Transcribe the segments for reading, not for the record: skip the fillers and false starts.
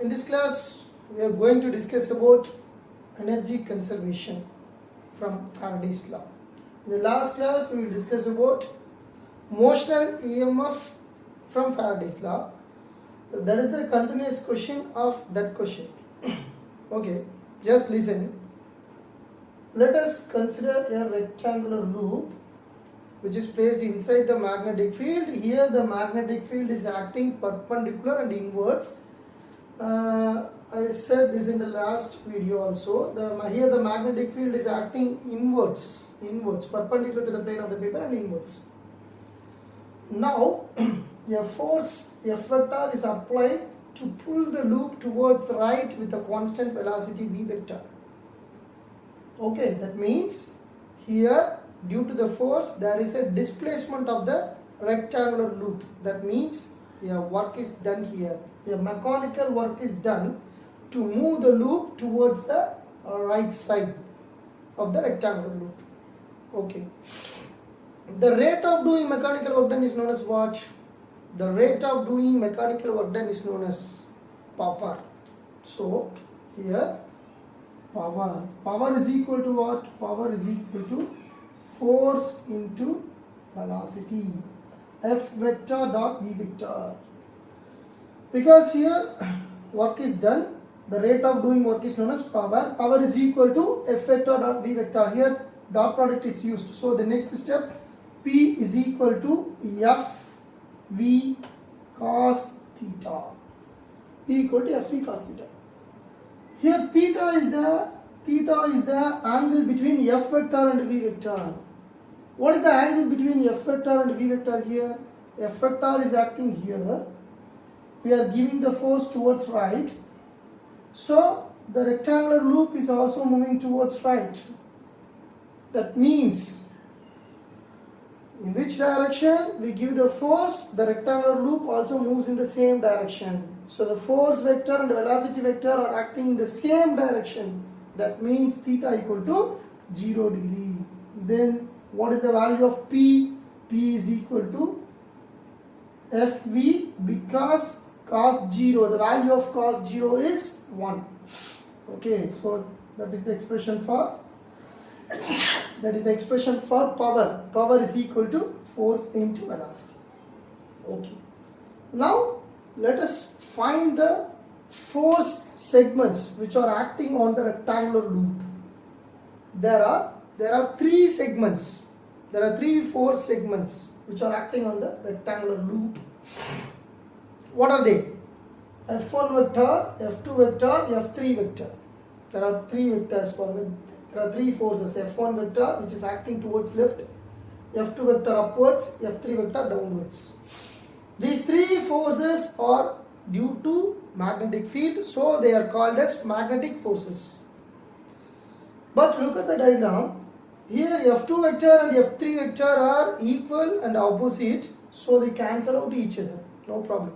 In this class, we are going to discuss about energy conservation from Faraday's law. In the last class, we will discuss about motional EMF from Faraday's law. That is the continuous question of that question. Okay, just listen. Let us consider a rectangular loop which is placed inside the magnetic field. Here the magnetic field is acting perpendicular and inwards. I said this in the last video also. Here the magnetic field is acting inwards, perpendicular to the plane of the paper and inwards. Now a force F vector is applied to pull the loop towards the right with a constant velocity v vector. Okay, that means here due to the force there is a displacement of the rectangular loop. That means work is done here. A mechanical work is done to move the loop towards the right side of the rectangular loop. Okay. The rate of doing mechanical work done is known as what? The rate of doing mechanical work done is known as power. So here power is equal to what? Power is equal to force into velocity, F vector dot v vector. Because here work is done, the rate of doing work is known as power. Power is equal to F vector dot v vector. Here dot product is used. So the next step, P is equal to F v cos theta. P equal to F v cos theta. Here theta is the angle between F vector and v vector. What is the angle between F vector and v vector here? F vector is acting here. We are giving the force towards right. So the rectangular loop is also moving towards right. That means in which direction we give the force, the rectangular loop also moves in the same direction. So the force vector and the velocity vector are acting in the same direction. That means theta equal to 0 degree. Then what is the value of P? P is equal to Fv because cos 0. The value of cos 0 is 1. Okay, so that is the expression for power. Power is equal to force into velocity. Okay. Now let us find the force segments which are acting on the rectangular loop. There are three segments. There are three force segments which are acting on the rectangular loop. What are they? F1 vector, F2 vector, F3 vector. There are three vectors for it. There are three forces. F1 vector which is acting towards left, F2 vector upwards, F3 vector downwards. These three forces are due to magnetic field, so they are called as magnetic forces. But look at the diagram. Here F2 vector and F3 vector are equal and opposite, so they cancel out each other. No problem.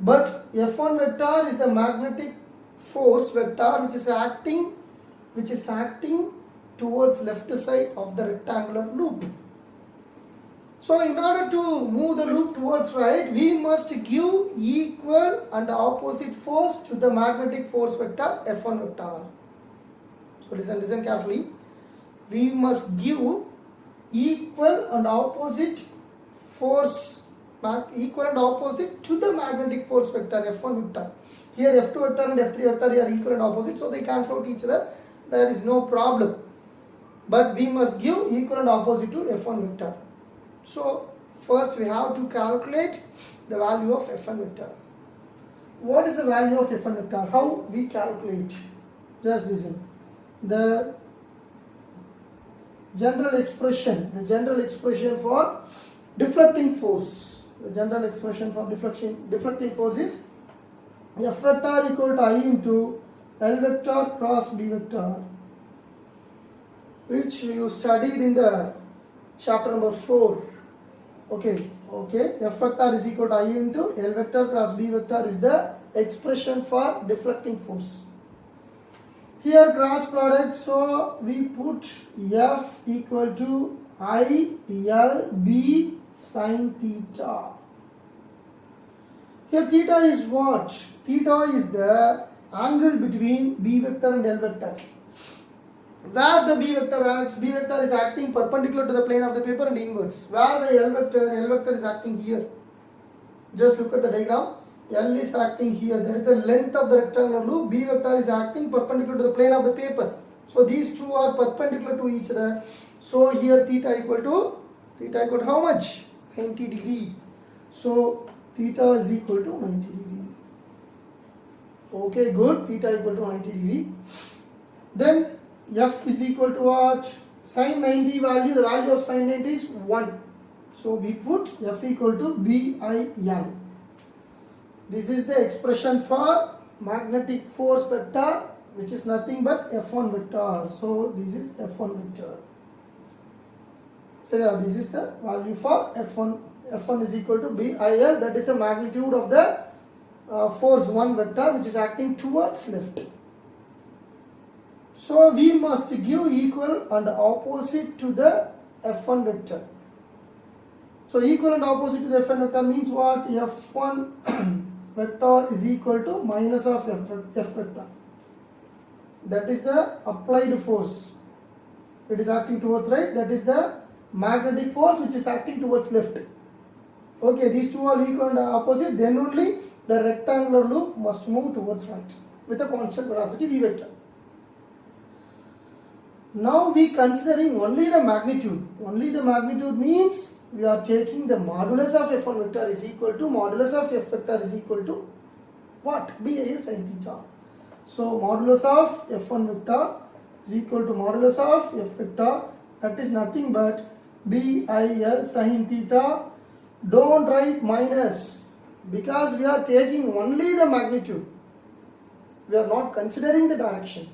But F1 vector is the magnetic force vector which is acting towards left side of the rectangular loop. So in order to move the loop towards right, we must give equal and opposite force to the magnetic force vector F1 vector. So listen carefully. We must give equal and opposite force, equal and opposite to the magnetic force vector F1 vector. Here F2 vector and F3 vector are equal and opposite, so they cancel out each other. There is no problem. But we must give equal and opposite to F1 vector. So first we have to calculate the value of F1 vector. What is the value of F1 vector? How we calculate? Just listen. The general expression for deflecting force. The general expression for deflecting force is F vector equal to I into L vector cross B vector, which you studied in the chapter number 4. Okay. F vector is equal to I into L vector cross B vector is the expression for deflecting force. Here cross product, so we put F equal to I L B sin theta. Here theta is what? theta is the angle between B vector and L vector. Where the B vector acts, B vector is acting perpendicular to the plane of the paper and inwards. Where the L vector is acting here. Just look at the diagram. L is acting here. That is the length of the rectangular loop. B vector is acting perpendicular to the plane of the paper. So these two are perpendicular to each other. So here theta equal to how much? 90 degree. So theta is equal to 90 degree. Okay, good. Theta equal to 90 degree. Then F is equal to what? Sin 90 value, the value of sin 90 is 1. So we put F equal to BIL. This is the expression for magnetic force vector, which is nothing but F1 vector. So this is F1 vector. So yeah, this is the value for F1. F1 is equal to BIL. That is the magnitude of the force 1 vector which is acting towards left. So we must give equal and opposite to the F1 vector. So equal and opposite to the F1 vector means what? F1 vector is equal to minus of F vector. That is the applied force. It is acting towards right. That is the magnetic force which is acting towards left. Okay, these two are equal and opposite. Then only the rectangular loop must move towards right with a constant velocity v vector. Now we considering only the magnitude. Only the magnitude means we are taking the modulus of F1 vector is equal to modulus of F vector is equal to what? BIL sin theta. So modulus of F1 vector is equal to modulus of F vector. That is nothing but BIL sin theta. Don't write minus because we are taking only the magnitude. We are not considering the direction.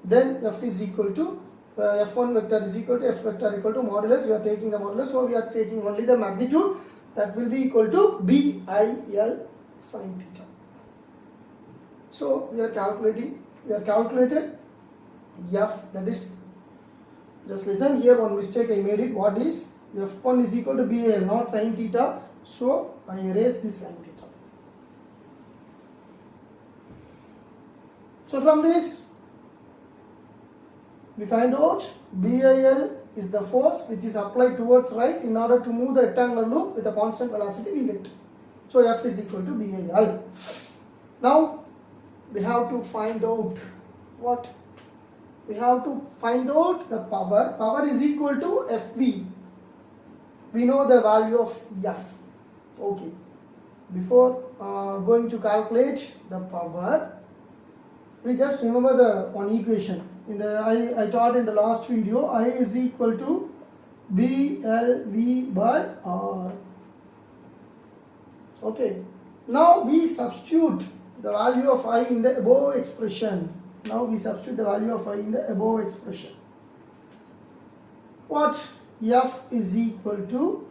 Then F is equal to F1 vector is equal to F vector equal to modulus. We are taking the modulus, so we are taking only the magnitude. That will be equal to BIL sin theta. So we are calculating. We are calculated F. That is, just listen here. One mistake I made it. What is F1 is equal to BIL, not sin theta. So I erase this sin theta. So from this, we find out BIL is the force which is applied towards right in order to move the rectangular loop with a constant velocity v vector. So F is equal to BIL. Now we have to find out what? We have to find out the power. Power is equal to FV. We know the value of F. Okay. Before going to calculate the power, we just remember the one equation. I taught in the last video, I is equal to BLV by R. Okay. Now we substitute the value of I in the above expression. Now we substitute the value of I in the above expression. What? F is equal to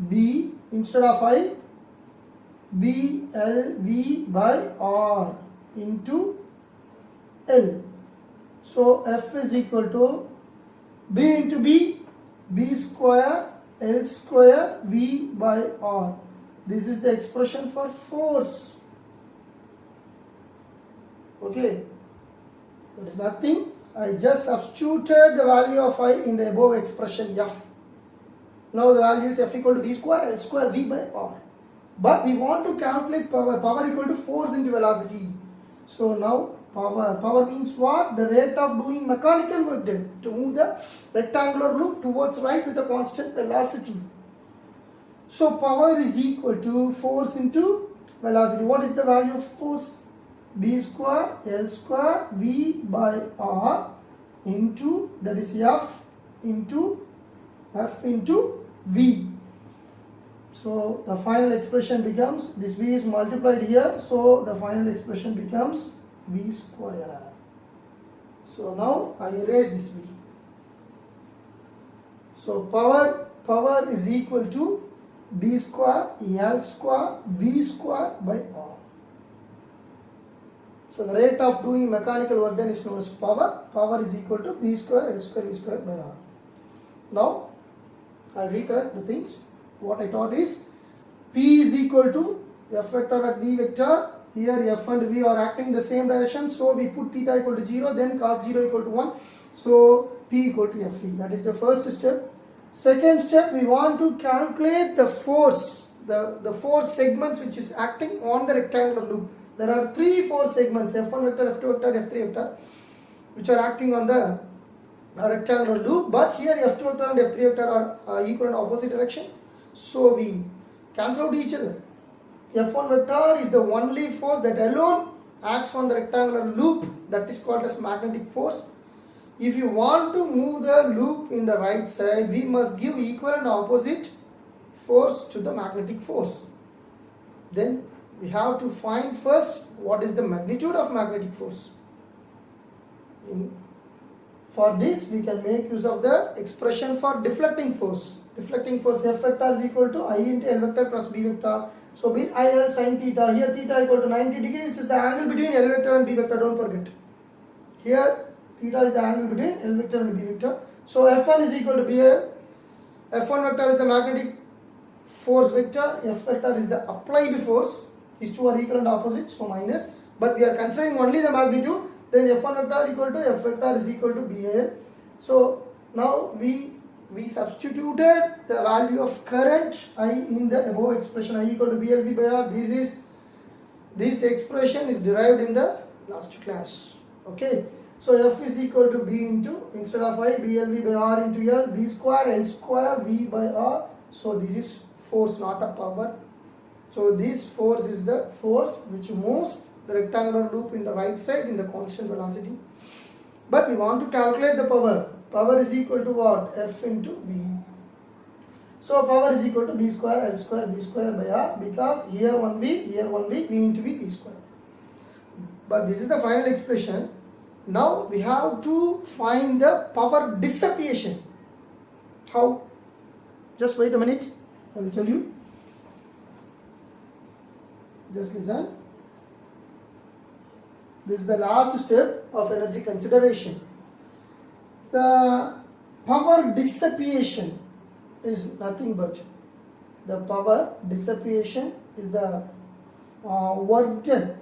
B instead of I, BLV by R into L. So F is equal to B into B, B square, L square, V by R. This is the expression for force. Okay, that is nothing. I just substituted the value of I in the above expression F. Now the value is F equal to B square, L square, V by R. But we want to calculate power. Power equal to force into velocity. So now power means what? The rate of doing mechanical work done to move the rectangular loop towards right with a constant velocity. So power is equal to force into velocity. What is the value of force? B square L square V by R into, that is F into V. So the final expression becomes, this V is multiplied here, so the final expression becomes V square. So now I erase this V. So power is equal to B square L square V square by R. So the rate of doing mechanical work done is known as power. Power is equal to B square L square V square by R. Now I recollect the things. What I taught is P is equal to F vector at V vector Here F and V are acting in the same direction, so we put theta equal to 0, then cos 0 equal to 1, so P equal to Fe. That is the first step. Second step, we want to calculate the force, the force segments which is acting on the rectangular loop. There are 3 force segments, F1 vector, F2 vector, F3 vector, which are acting on the rectangular loop, but here F2 vector and F3 vector are equal in opposite direction, so we cancel out each other. F1 vector is the only force that alone acts on the rectangular loop, that is called as magnetic force. If you want to move the loop in the right side, we must give equal and opposite force to the magnetic force. Then we have to find first what is the magnitude of magnetic force. For this, we can make use of the expression for deflecting force. Deflecting force F vector is equal to I into L vector plus B vector. So B I L sin theta. Here theta equal to 90 degrees, which is the angle between L vector and B vector. Don't forget. Here theta is the angle between L vector and B vector. So F1 is equal to BL. F1 vector is the magnetic force vector. F vector is the applied force. These two are equal and opposite, so minus. But we are considering only the magnitude. Then F1 vector equal to F vector is equal to BL. So now we substituted the value of current I in the above expression, I equal to BLV by R. This expression is derived in the last class. Okay. So F is equal to B into, instead of I, BLV by R into L, B square N square V by R. So this is force, not a power. So this force is the force which moves the rectangular loop in the right side in the constant velocity. But we want to calculate the power. Power is equal to what? F into V. So power is equal to B square L square V square by R, because here one V, here one V, V into V square. But this is the final expression. Now we have to find the power dissipation. How? Just wait a minute, I will tell you. Just listen. This is the last step of energy consideration. The power dissipation is nothing but, the power dissipation is the work done.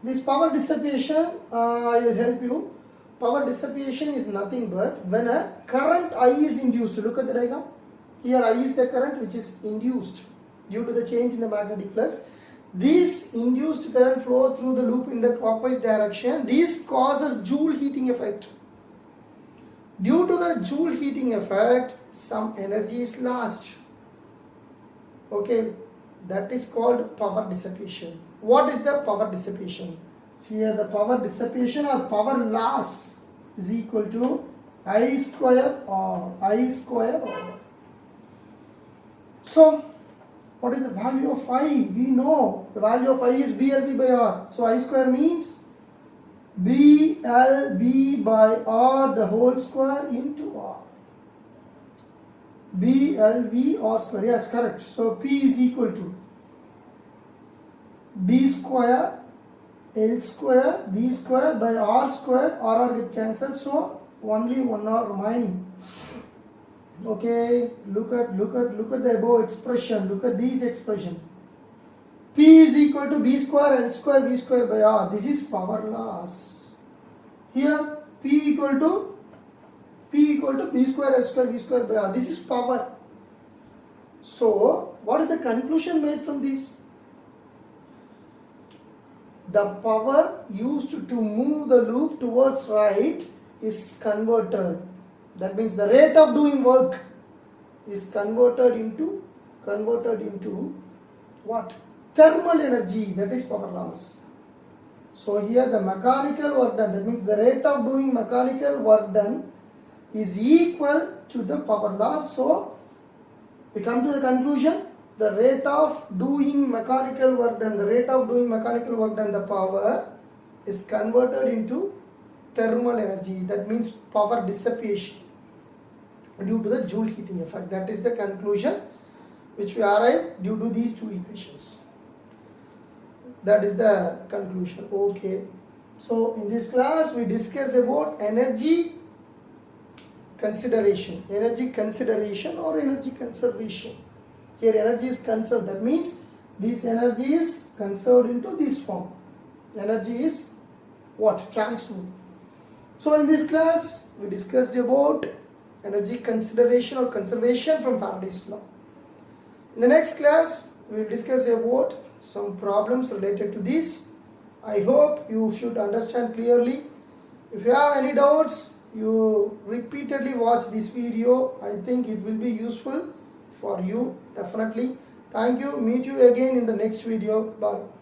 This power dissipation, I will help you. Power dissipation is nothing but when a current I is induced. Look at the diagram. Here I is the current which is induced due to the change in the magnetic flux. This induced current flows through the loop in the clockwise direction. This causes Joule heating effect. Due to the Joule heating effect, some energy is lost. Okay, that is called power dissipation. What is the power dissipation? Here the power dissipation or power loss is equal to I square or I square R. So what is the value of I? We know the value of I is BLV by R. So I square means BLV by R the whole square into R. BLV R square. Yes, correct. So P is equal to B square L square V square by R square. R get cancelled. So only 1 R remaining. Okay, look at the above expression. Look at this expression. P is equal to B square L square V square by R. This is power loss. Here P equal to B square L square V square by R. This is power. So what is the conclusion made from this? The power used to move the loop towards right is converted. That means the rate of doing work is converted into what? Thermal energy, that is power loss. So here the mechanical work done, that means the rate of doing mechanical work done is equal to the power loss. So we come to the conclusion, the rate of doing mechanical work done, the power is converted into thermal energy, that means power dissipation due to the Joule heating effect. That is the conclusion which we arrive due to these two equations. That is the conclusion. Okay. So in this class we discuss about energy consideration or energy conservation. Here energy is conserved. That means This energy is conserved into this form. Energy is what? Transferred. So in this class, we discussed about energy consideration or conservation from Faraday's law. In the next class, we will discuss about some problems related to this. I hope you should understand clearly. If you have any doubts, you repeatedly watch this video. I think it will be useful for you, definitely. Thank you. Meet you again in the next video. Bye.